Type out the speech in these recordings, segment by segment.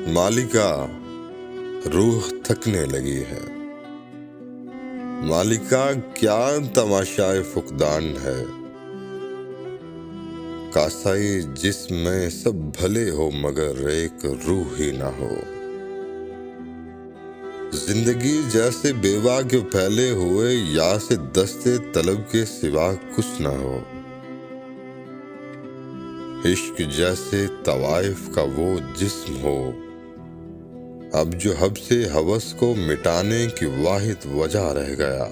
مالکا روح تھکنے لگی ہے۔ مالکا کیا تماشائے فقدان ہے۔ کاسائی جسم میں سب بھلے ہو مگر ایک روح ہی نہ ہو۔ زندگی جیسے بیوہ کے پھیلے ہوئے یا سے دستے طلب کے سوا کچھ نہ ہو۔ عشق جیسے طوائف کا وہ جسم ہو، اب جو حب سے ہوس کو مٹانے کی واحد وجہ رہ گیا،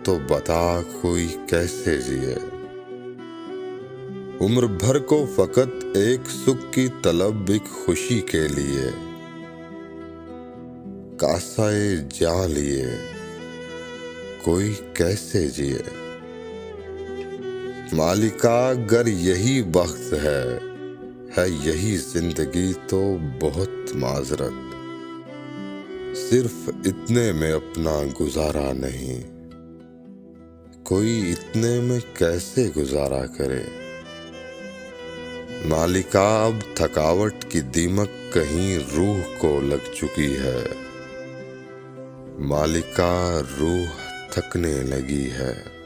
تو بتا کوئی کیسے جیے۔ عمر بھر کو فقط ایک سکھ کی طلب، ایک خوشی کے لیے کاسائے جاں لیے کوئی کیسے جیے۔ مالکا گر یہی وقت ہے یہی زندگی تو بہت معذرت، صرف اتنے میں اپنا گزارا نہیں، کوئی اتنے میں کیسے گزارا کرے۔ مالکا اب تھکاوٹ کی دیمک کہیں روح کو لگ چکی ہے۔ مالکا روح تھکنے لگی ہے۔